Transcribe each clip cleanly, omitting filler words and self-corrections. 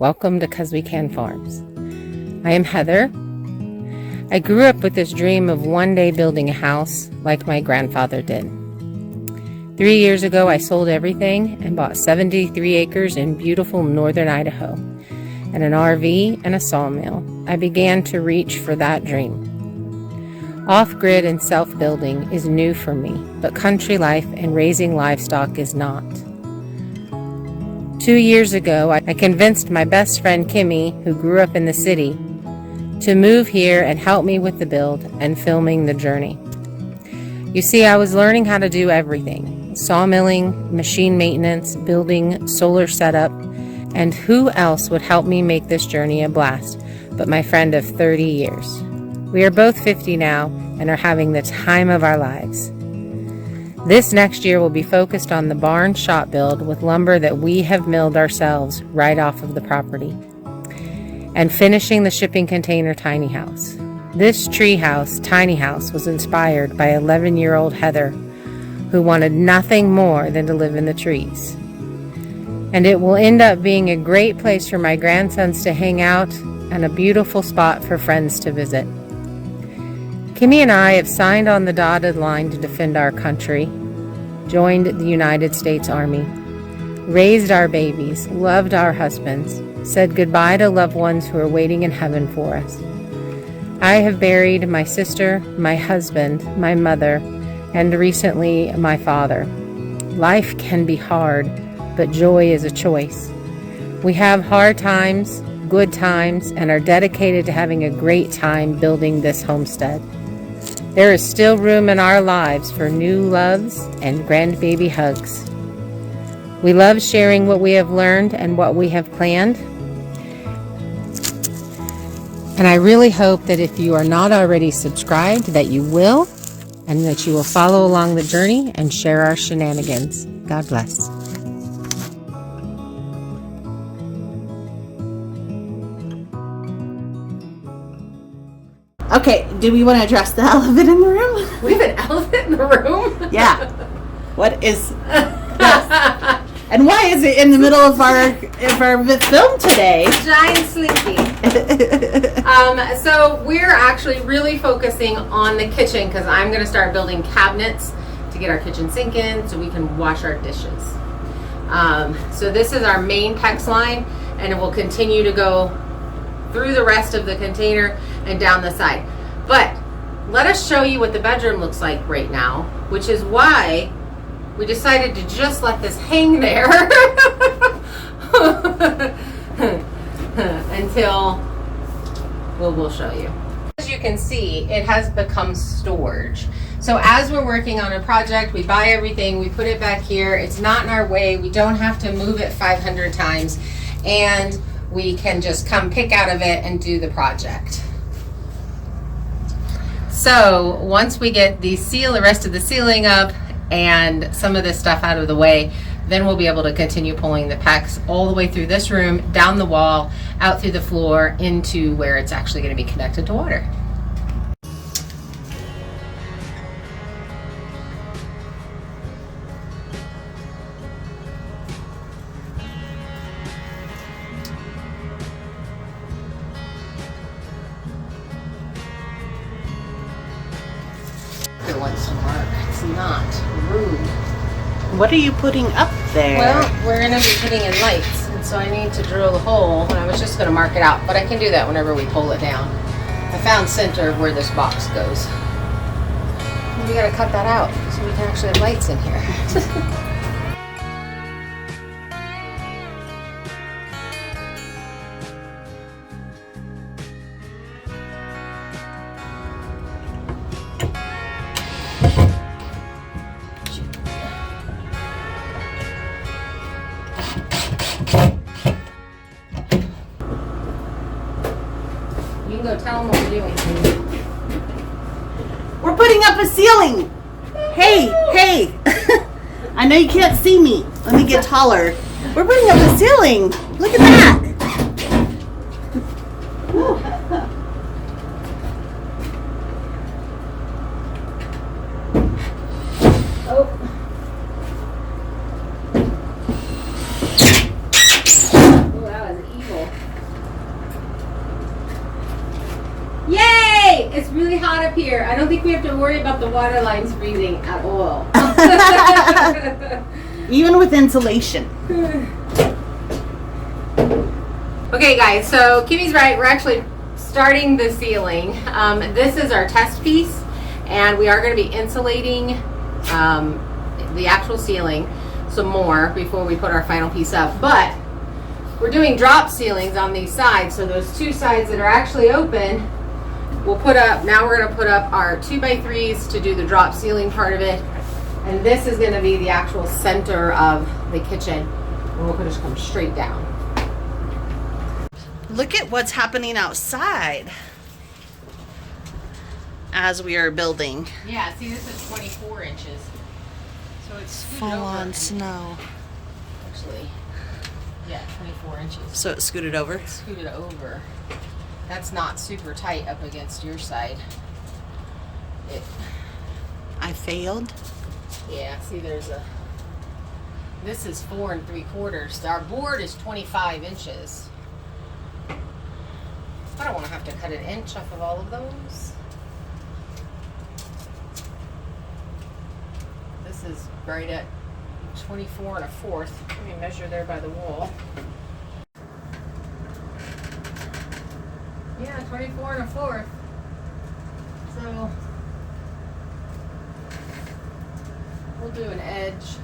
Welcome to 'Cause We Can Farms. I am Heather. I grew up with this dream of one day building a house like my grandfather did. 3 years ago, I sold everything and bought 73 acres in beautiful northern Idaho and an RV and a sawmill. I began to reach for that dream. Off-grid and self-building is new for me, but country life and raising livestock is not. 2 years ago, I convinced my best friend Kimmy, who grew up in the city, to move here and help me with the build and filming the journey. You see, I was learning how to do everything: sawmilling, machine maintenance, building, solar setup, and who else would help me make this journey a blast but my friend of 30 years. We are both 50 now and are having the time of our lives. This next year will be focused on the barn shop build with lumber that we have milled ourselves right off of the property, and finishing the shipping container tiny house. This tree house, tiny house, was inspired by 11-year-old Heather, who wanted nothing more than to live in the trees. And it will end up being a great place for my grandsons to hang out and a beautiful spot for friends to visit. Kimmy and I have signed on the dotted line to defend our country, joined the United States Army, raised our babies, loved our husbands, said goodbye to loved ones who are waiting in heaven for us. I have buried my sister, my husband, my mother, and recently my father. Life can be hard, but joy is a choice. We have hard times, good times, and are dedicated to having a great time building this homestead. There is still room in our lives for new loves and grandbaby hugs. We love sharing what we have learned and what we have planned. And I really hope that if you are not already subscribed, that you will, and that you will follow along the journey and share our shenanigans. God bless. Okay, do we want to address the elephant in the room? We have an elephant in the room? Yeah. What is... Yes. And why is it in the middle of our film today? Giant Slinky. So we're actually really focusing on the kitchen because I'm going to start building cabinets to get our kitchen sink in so we can wash our dishes. So this is our main PEX line, and it will continue to go through the rest of the container and down the side. But let us show you what the bedroom looks like right now, which is why we decided to just let this hang there until we'll show you. As you can see, it has become storage. So as we're working on a project, we buy everything, we put it back here. It's not in our way. We don't have to move it 500 times, and we can just come pick out of it and do the project. So once we get the rest of the ceiling up and some of this stuff out of the way, then we'll be able to continue pulling the PEX all the way through this room, down the wall, out through the floor, into where it's actually going to be connected to water. It wants to mark. It's not rude. What are you putting up there? Well, we're going to be putting in lights, and so I need to drill the hole, and I was just going to mark it out, but I can do that whenever we pull it down. I found center of where this box goes. And we got to cut that out so we can actually have lights in here. You can go tell them what we're doing. We're putting up a ceiling. Hey. I know you can't see me. Let me get taller. We're putting up a ceiling. Look at that. Oh, that was evil. It's really hot up here. I don't think we have to worry about the water lines freezing at all. Even with insulation. Okay, guys, so Kimmy's right. We're actually starting the ceiling. This is our test piece, and we are going to be insulating the actual ceiling some more before we put our final piece up. But we're doing drop ceilings on these sides, so those two sides that are actually open, we'll put up. Now we're going to put up our 2x3s to do the drop ceiling part of it, and this is going to be the actual center of the kitchen, and we'll just come straight down. Look at what's happening outside as we are building. Yeah, see, this is 24 inches. So it's Full on snow. Actually, yeah, 24 inches. So it scooted over? Scooted over. That's not super tight up against your side. I failed. Yeah, see, this is 4 3/4. Our board is 25 inches. I don't want to have to cut an inch off of all of those. This is right at 24 1/4. Let me measure there by the wall. Yeah, 24 1/4. So we'll do an edge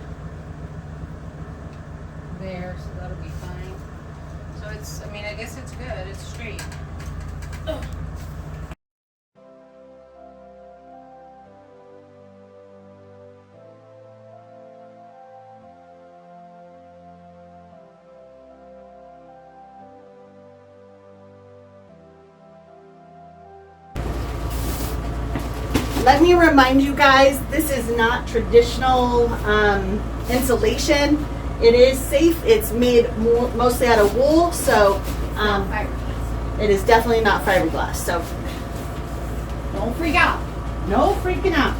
there, so that'll be fine. So it's, I mean, I guess it's good. It's straight. Ugh. Let me remind you guys, this is not traditional insulation. It is safe. It's made mostly out of wool, so it is definitely not fiberglass. So don't freak out. No freaking out.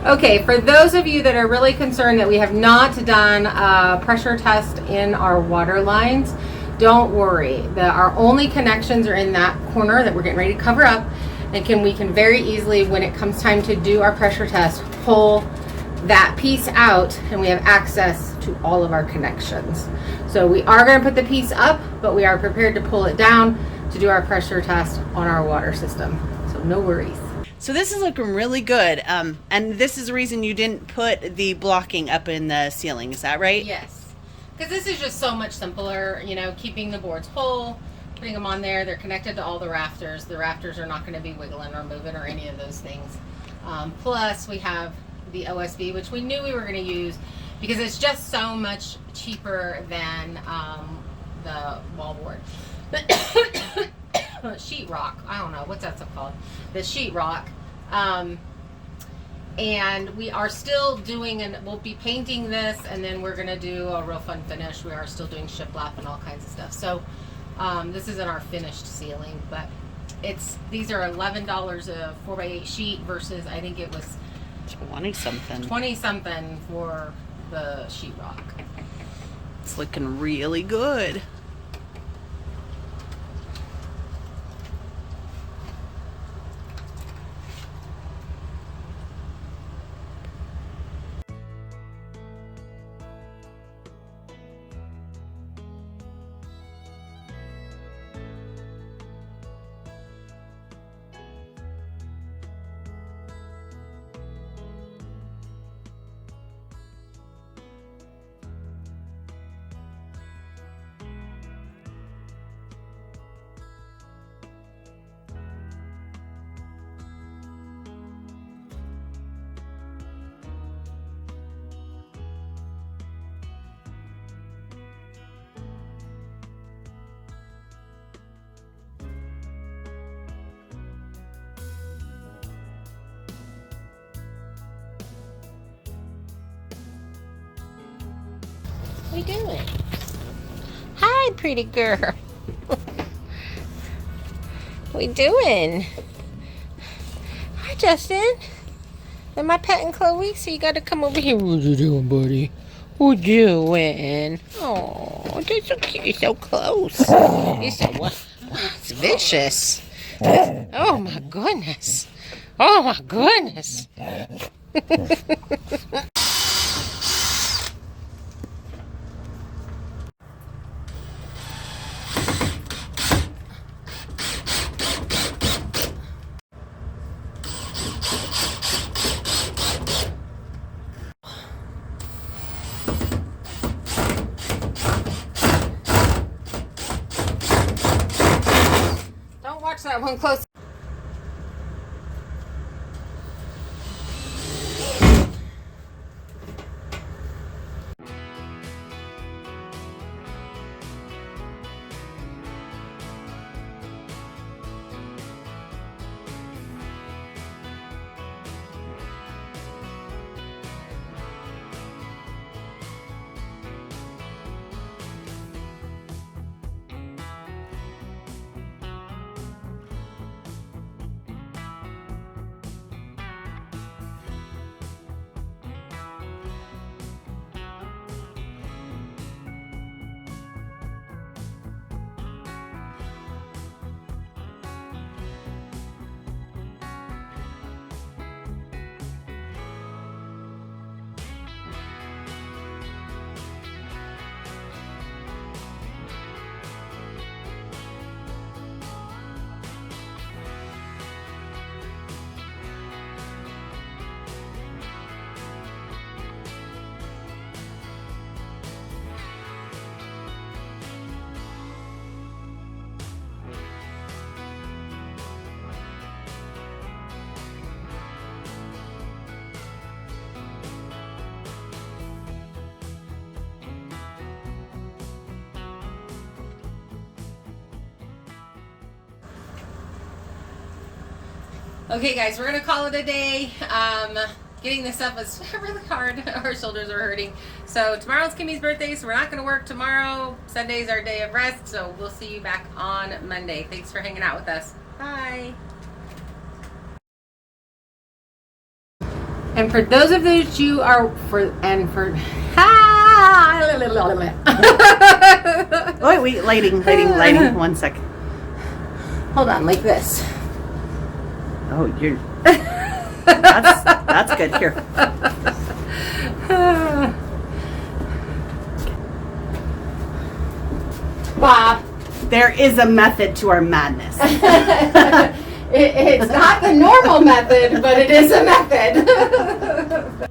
Okay, for those of you that are really concerned that we have not done a pressure test in our water lines, don't worry. Our only connections are in that corner that we're getting ready to cover up, and we can very easily, when it comes time to do our pressure test, pull that piece out, and we have access to all of our connections. So we are going to put the piece up, but we are prepared to pull it down to do our pressure test on our water system. So no worries. So this is looking really good. And this is the reason you didn't put the blocking up in the ceiling. Is that right? Yes. Because this is just so much simpler, you know, keeping the boards whole, putting them on there. They're connected to all the rafters. The rafters are not going to be wiggling or moving or any of those things. Plus, we have the OSB, which we knew we were going to use because it's just so much cheaper than the wallboard. Sheetrock. I don't know what's that stuff called. The sheetrock. And we are still doing, and we'll be painting this, and then we're gonna do a real fun finish. We are still doing shiplap and all kinds of stuff. So this isn't our finished ceiling, but these are $11 a 4x8 sheet versus I think it was 20 something. 20 something for the sheetrock. It's looking really good. What are you doing? Hi, pretty girl. What are you doing? Hi, Justin. Am I petting Chloe? So you got to come over here. What you doing, buddy? What you doing? Oh, they're so cute. You're so close. You're so what? It's vicious. Oh my goodness. Oh my goodness. Watch that one close. Okay guys, we're gonna call it a day. Getting this up was really hard. Our shoulders are hurting. So tomorrow's Kimmy's birthday, so we're not gonna work tomorrow. Sunday's our day of rest, so we'll see you back on Monday. Thanks for hanging out with us. Bye. And for those of you are for Wait, lighting. 1 sec. Hold on, like this. Oh, you're. That's good. Here. Bob. There is a method to our madness. It's not the normal method, but it is a method.